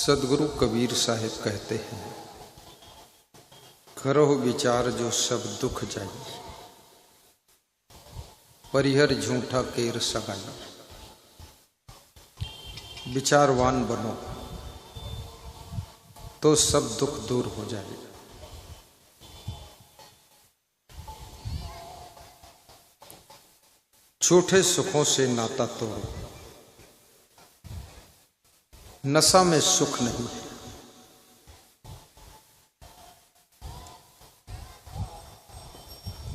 सदगुरु कबीर साहिब कहते हैं, करो विचार जो सब दुख जाई, परिहर झूठा केर सगाई। विचारवान बनो तो सब दुख दूर हो जाए। झूठे सुखों से नाता तोड़ो, नशा में सुख नहीं है।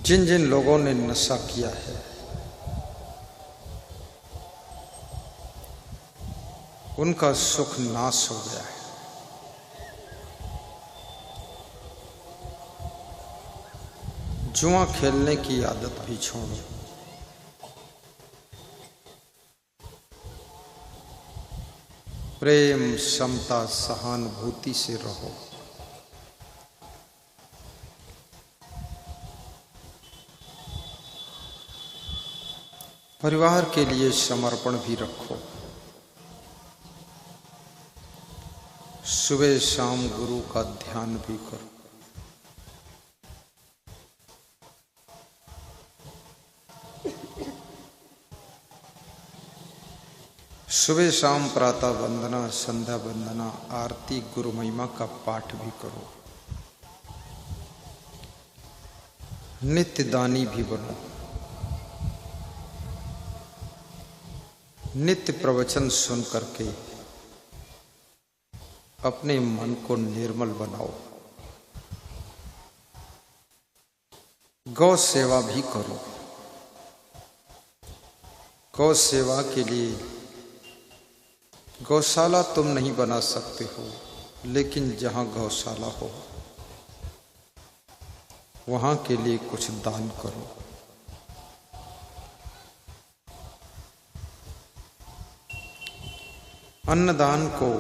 जिन जिन लोगों ने नशा किया है उनका सुख नाश हो गया है। जुआ खेलने की आदत भी छोड़ो, प्रेम समता सहानुभूति से रहो। परिवार के लिए समर्पण भी रखो। सुबह शाम गुरु का ध्यान भी करो। सुबह शाम प्रातः वंदना, संध्या वंदना, आरती, गुरु महिमा का पाठ भी करो। नित्य दानी भी बनो। नित्य प्रवचन सुन करके अपने मन को निर्मल बनाओ। गौ सेवा भी करो। गौ सेवा के लिए गौशाला तुम नहीं बना सकते हो, लेकिन जहां गौशाला हो वहां के लिए कुछ दान करो। अन्नदान को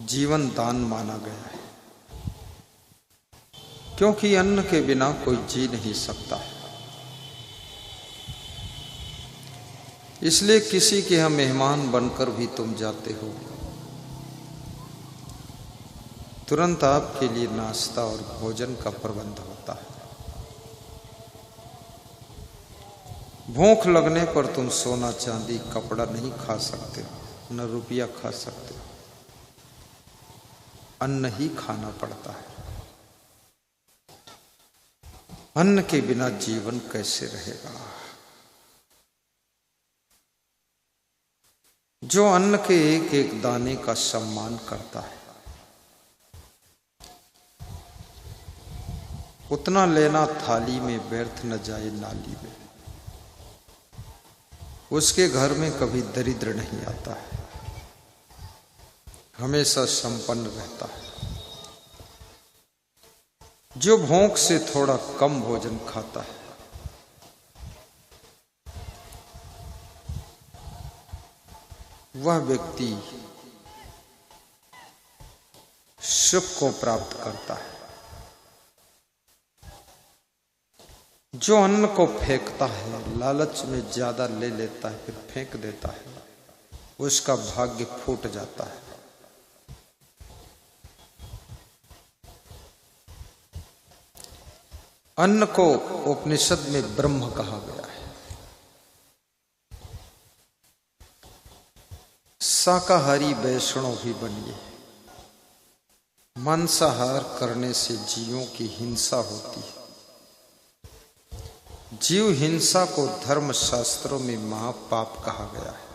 जीवन दान माना गया है, क्योंकि अन्न के बिना कोई जी नहीं सकता है। इसलिए किसी के यहाँ मेहमान बनकर भी तुम जाते हो, तुरंत आपके लिए नाश्ता और भोजन का प्रबंध होता है। भूख लगने पर तुम सोना चांदी कपड़ा नहीं खा सकते हो, न रुपया खा सकते हो, अन्न ही खाना पड़ता है। अन्न के बिना जीवन कैसे रहेगा? जो अन्न के एक एक दाने का सम्मान करता है, उतना लेना थाली में व्यर्थ न जाए नाली में। उसके घर में कभी दरिद्र नहीं आता है, हमेशा संपन्न रहता है। जो भूख से थोड़ा कम भोजन खाता है, वह व्यक्ति सुख को प्राप्त करता है। जो अन्न को फेंकता है, लालच में ज्यादा ले लेता है फिर फेंक देता है, उसका भाग्य फूट जाता है। अन्न को उपनिषद में ब्रह्म कहा गया है। शाकाहारी वैष्णव भी बनिए। मांसाहार करने से जीवों की हिंसा होती है। जीव हिंसा को धर्म शास्त्रों में महापाप कहा गया है।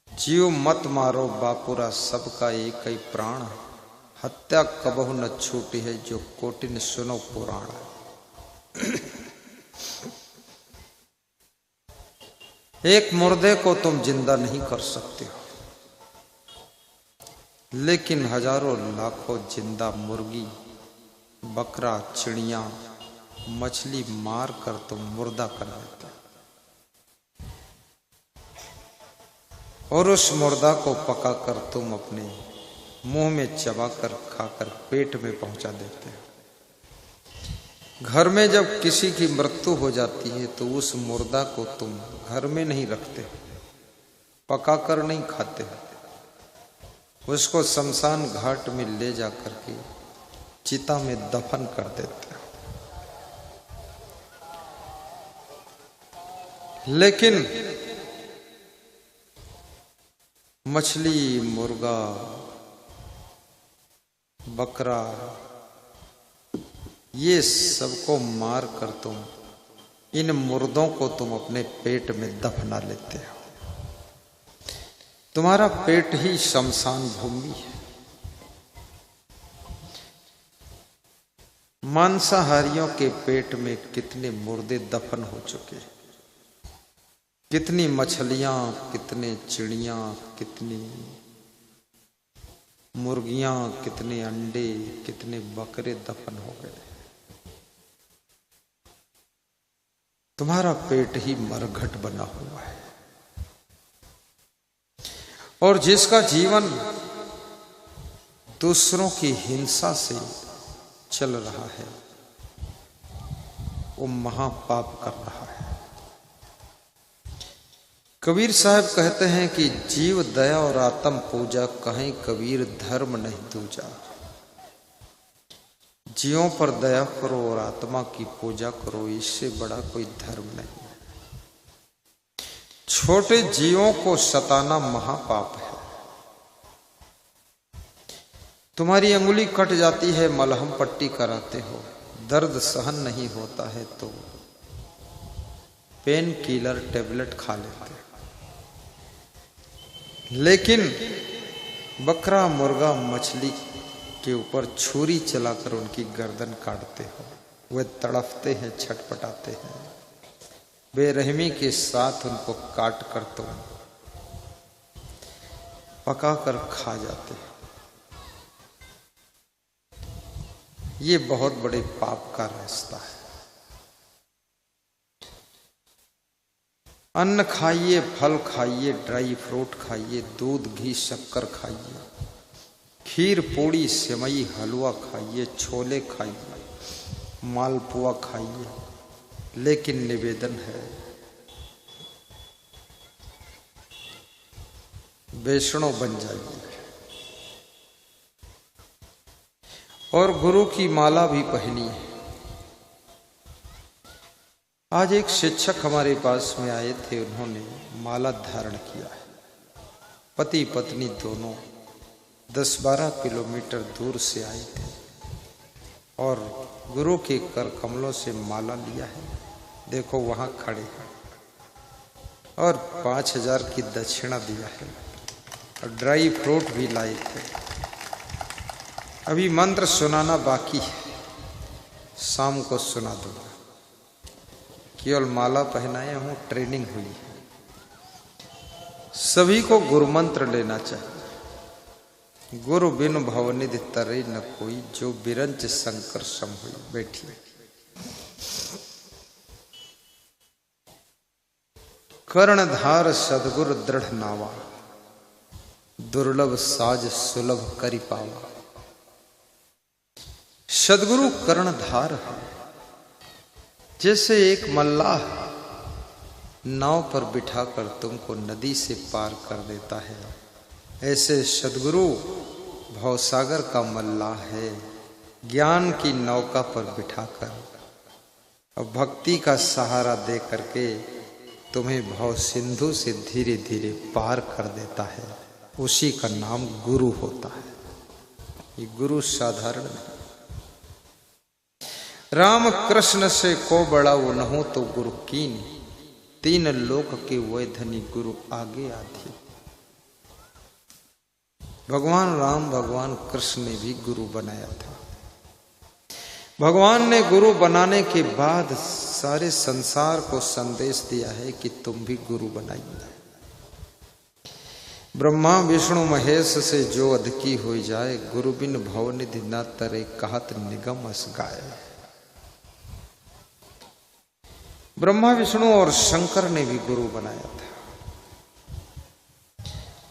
जीव मत मारो बापुरा, सबका एक ही प्राण, हत्या कबहु न छूटी है, जो कोटिन सुनो पुराण। एक मुर्दे को तुम जिंदा नहीं कर सकते हो, लेकिन हजारों लाखों जिंदा मुर्गी, बकरा, चिड़िया, मछली मार कर तुम मुर्दा कर देते हो, और उस मुर्दा को पकाकर तुम अपने मुंह में चबाकर खाकर पेट में पहुंचा देते हो। घर में जब किसी की मृत्यु हो जाती है तो उस मुर्दा को तुम घर में नहीं रखते, पकाकर नहीं खाते, उसको शमशान घाट में ले जाकर के चिता में दफन कर देते। लेकिन मछली, मुर्गा, बकरा, ये सबको मार कर तुम इन मुर्दों को तुम अपने पेट में दफना लेते हो। तुम्हारा पेट ही शमशान भूमि है। मांसाहारियों के पेट में कितने मुर्दे दफन हो चुके हैं, कितनी मछलियां, कितने चिड़ियां, कितनी मुर्गियां, कितने अंडे, कितने बकरे दफन हो गए। तुम्हारा पेट ही मरघट बना हुआ है। और जिसका जीवन दूसरों की हिंसा से चल रहा है वो महापाप कर रहा है। कबीर साहब कहते हैं कि जीव दया और आत्म पूजा कहें कबीर धर्म नहीं दूजा। जीवों पर दया करो और आत्मा की पूजा करो, इससे बड़ा कोई धर्म नहीं। छोटे जीवों को सताना महापाप है। तुम्हारी अंगुली कट जाती है, मलहम पट्टी कराते हो, दर्द सहन नहीं होता है तो पेन किलर टेबलेट खा लेते हो। लेकिन बकरा, मुर्गा, मछली के ऊपर छुरी चलाकर उनकी गर्दन काटते हो, वे तड़पते हैं, छटपटाते हैं, बेरहमी के साथ उनको काट कर तुम पकाकर खा जाते हो। ये बहुत बड़े पाप का रास्ता है। अन्न खाइए, फल खाइए, ड्राई फ्रूट खाइए, दूध, घी, शक्कर खाइए, खीर, पूड़ी, सेवई, हलवा खाइए, छोले खाइए, मालपुआ खाइए, लेकिन निवेदन है वैष्णव बन जाइए और गुरु की माला भी पहनिए। आज एक शिक्षक हमारे पास में आए थे, उन्होंने माला धारण किया है। पति पत्नी दोनों 10-12 किलोमीटर दूर से आए थे और गुरु के कर कमलों से माला लिया है। देखो वहां खड़े हैं और 5000 की दक्षिणा दिया है और ड्राई फ्रूट भी लाए थे। अभी मंत्र सुनाना बाकी है, शाम को सुना दूंगा। केवल माला पहनाया हूं, ट्रेनिंग हुई है। सभी को गुरु मंत्र लेना चाहिए। गुरु बिनु भवनिधि तरे न कोई, जो बिरंच शंकर सम हुई। बैठिए। कर्णधार सदगुरु दृढ़ नावा, दुर्लभ साज सुलभ करि पावा। सदगुरु कर्णधार है। जैसे एक मल्लाह नाव पर बिठाकर तुमको नदी से पार कर देता है, ऐसे सदगुरु भवसागर का मल्लाह है। ज्ञान की नौका पर बिठाकर और भक्ति का सहारा दे करके तुम्हें भव सिंधु से धीरे धीरे पार कर देता है। उसी का नाम गुरु होता है। ये गुरु साधारण नहीं। राम कृष्ण से को बड़ा वो न हो तो गुरु कीन, तीन लोक के वै धनी गुरु आगे आधी। भगवान राम, भगवान कृष्ण ने भी गुरु बनाया था। भगवान ने गुरु बनाने के बाद सारे संसार को संदेश दिया है कि तुम भी गुरु बनाइए। ब्रह्मा विष्णु महेश से जो अधकी हो जाए, गुरु बिन भवनिधि न तरे, कहत निगम अस गाय। ब्रह्मा विष्णु और शंकर ने भी गुरु बनाया था।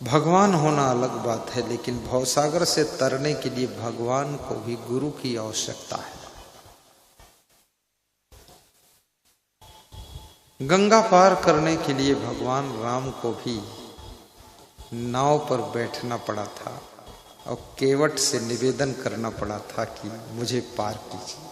भगवान होना अलग बात है, लेकिन भवसागर से तरने के लिए भगवान को भी गुरु की आवश्यकता है। गंगा पार करने के लिए भगवान राम को भी नाव पर बैठना पड़ा था और केवट से निवेदन करना पड़ा था कि मुझे पार कीजिए।